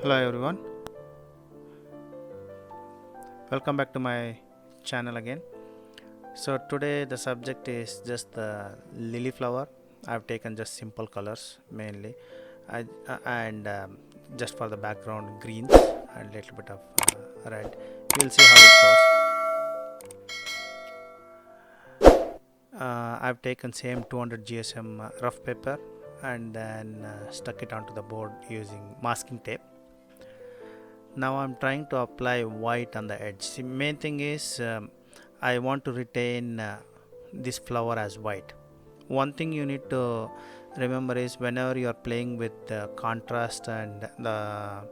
Hello everyone, welcome back to my channel again. So today the subject is just the lily flower. I've taken just simple colors mainly, and just for the background greens and little bit of red. We'll see how it goes. I've taken same 200 GSM rough paper and then stuck it onto the board using masking tape. Now I'm trying to apply white on the edge. The main thing is I want to retain this flower as white. One thing you need to remember is whenever you are playing with the contrast and the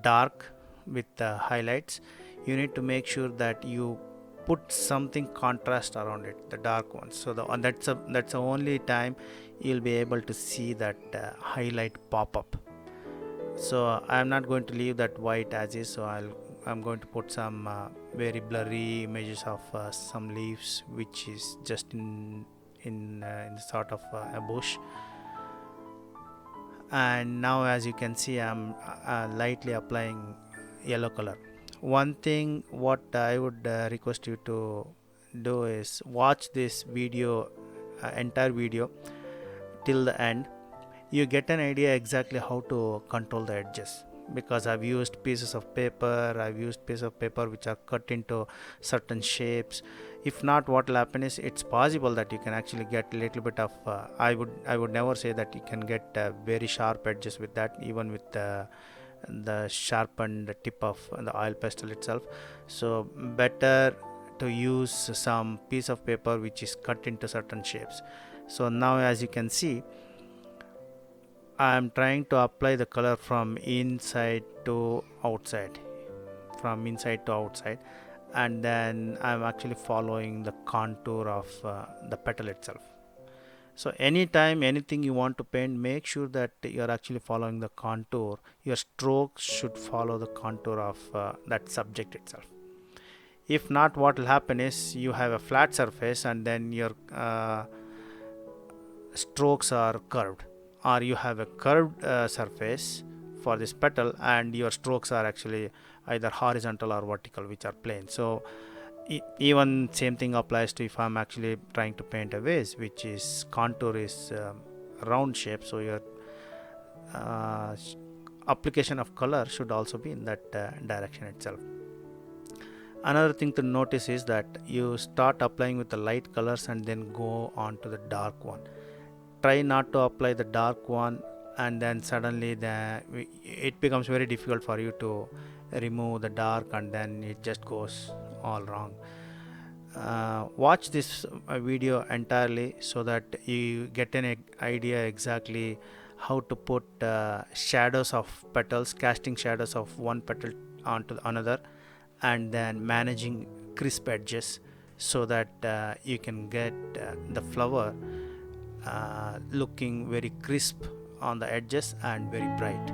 dark with the highlights, you need to make sure that you put something contrast around it, the dark one. So that's the only time you'll be able to see that highlight pop up. So I'm not going to leave that white as is, so I'm going to put some very blurry images of some leaves which is just in the sort of a bush. And now as you can see, I'm lightly applying yellow color. One thing what I would request you to do is watch this video, entire video till the end. You get an idea exactly how to control the edges, because I've used pieces of paper which are cut into certain shapes. If not, what will happen is it's possible that you can actually get a little bit of I would never say that you can get very sharp edges with that, even with the sharpened tip of the oil pastel itself. So better to use some piece of paper which is cut into certain shapes. So now as you can see, I am trying to apply the color from inside to outside, and then I'm actually following the contour of the petal itself. So anytime anything you want to paint, make sure that you're actually following the contour. Your strokes should follow the contour of that subject itself. If not, what will happen is you have a flat surface and then your strokes are curved, or you have a curved surface for this petal and your strokes are actually either horizontal or vertical, which are plain. So even same thing applies to if I'm actually trying to paint a vase which is contour is round shape, so your uh, application of color should also be in that direction itself. Another thing to notice is that you start applying with the light colors and then go on to the dark one. Try not to apply the dark one and then suddenly it becomes very difficult for you to remove the dark, and then it just goes all wrong. Watch this video entirely so that you get an idea exactly how to put shadows of petals, casting shadows of one petal onto another, and then managing crisp edges so that you can get the flower looking very crisp on the edges and very bright.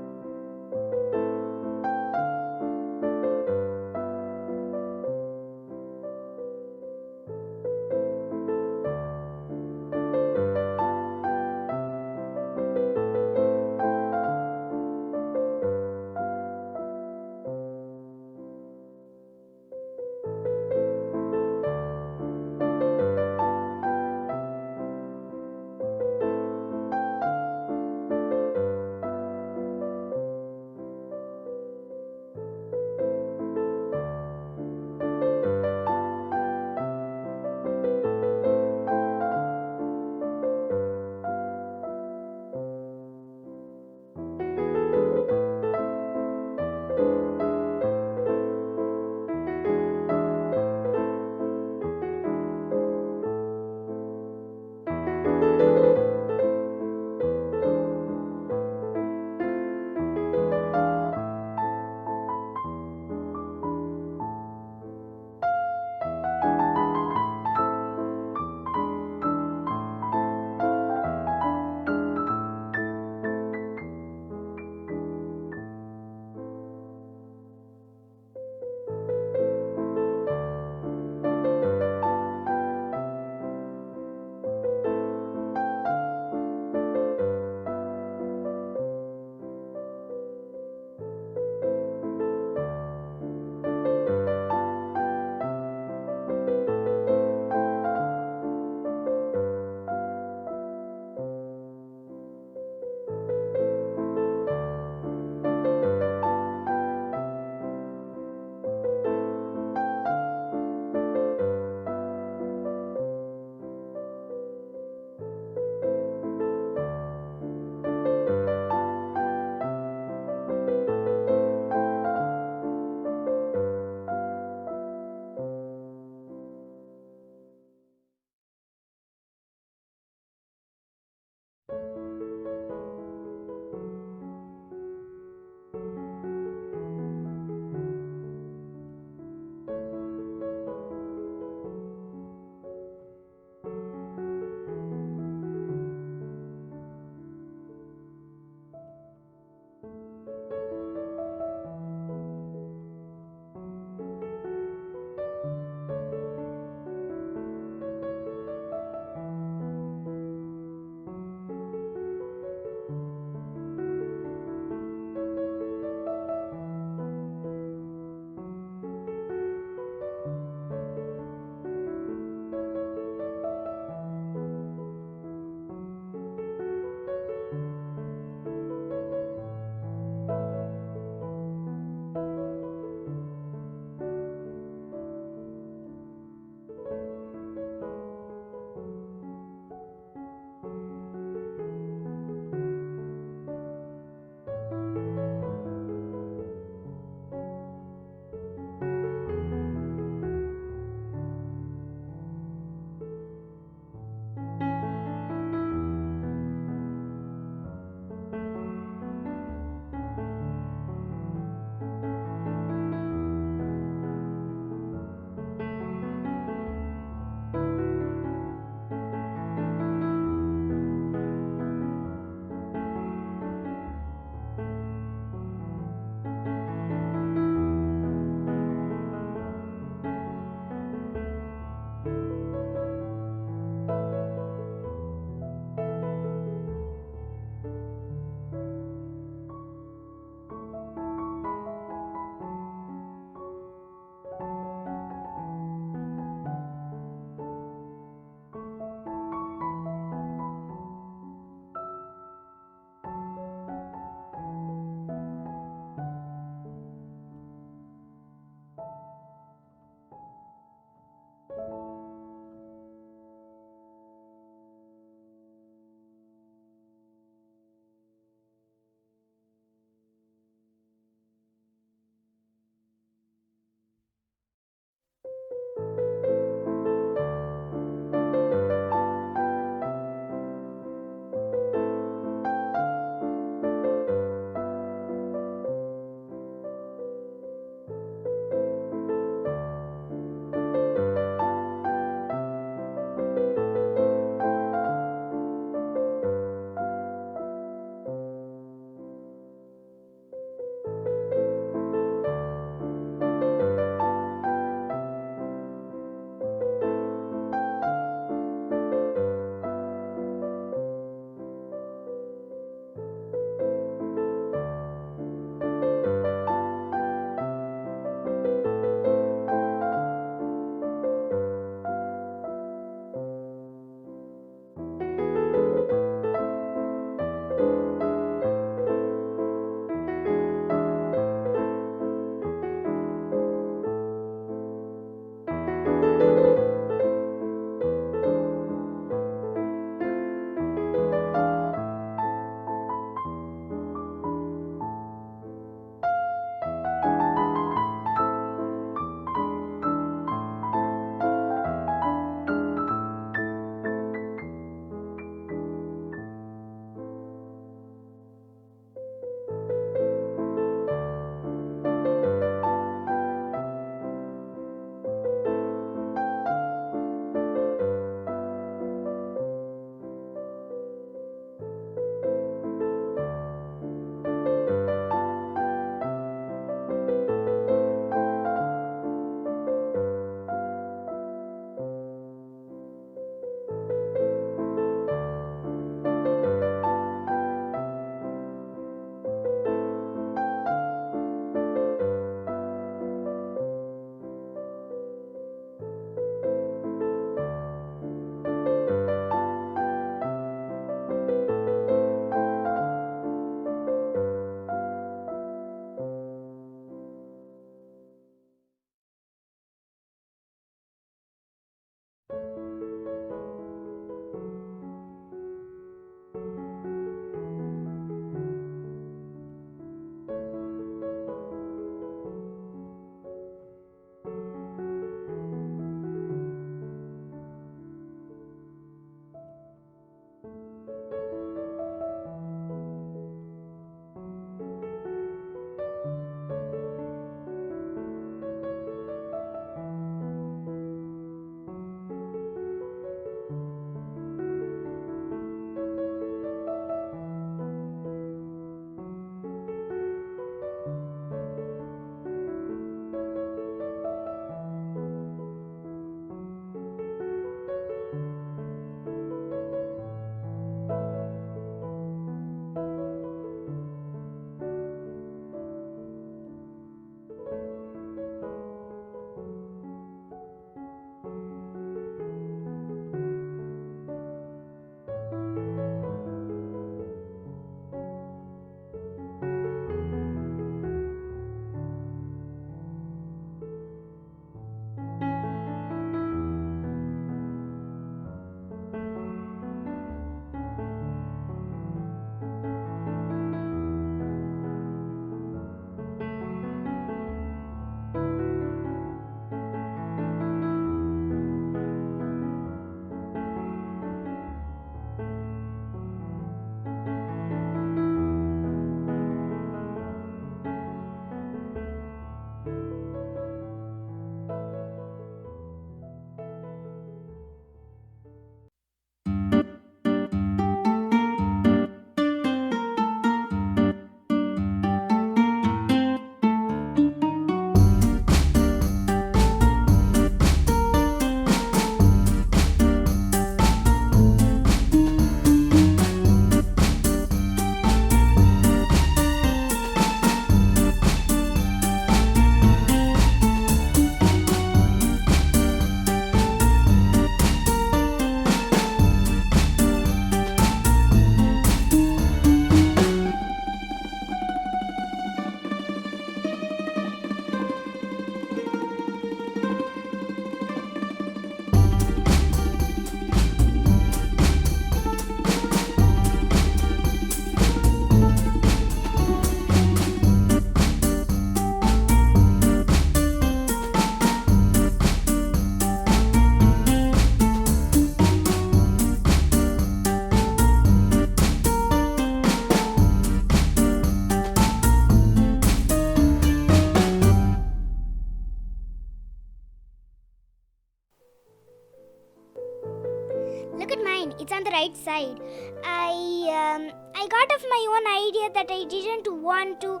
Look at mine. It's on the right side. I got of my own idea that I didn't want to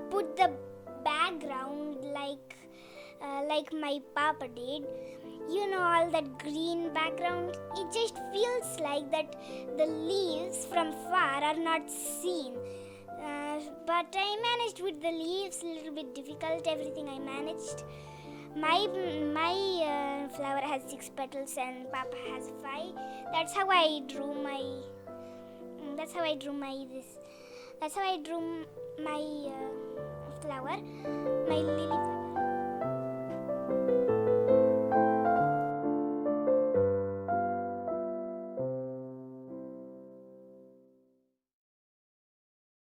put the background like my papa did. You know, all that green background. It just feels like that the leaves from far are not seen. But I managed with the leaves. A little bit difficult. Everything I managed. My flower has 6 petals and Papa has 5. That's how I drew my. That's how I drew my this. That's how I drew my flower, my lily flower.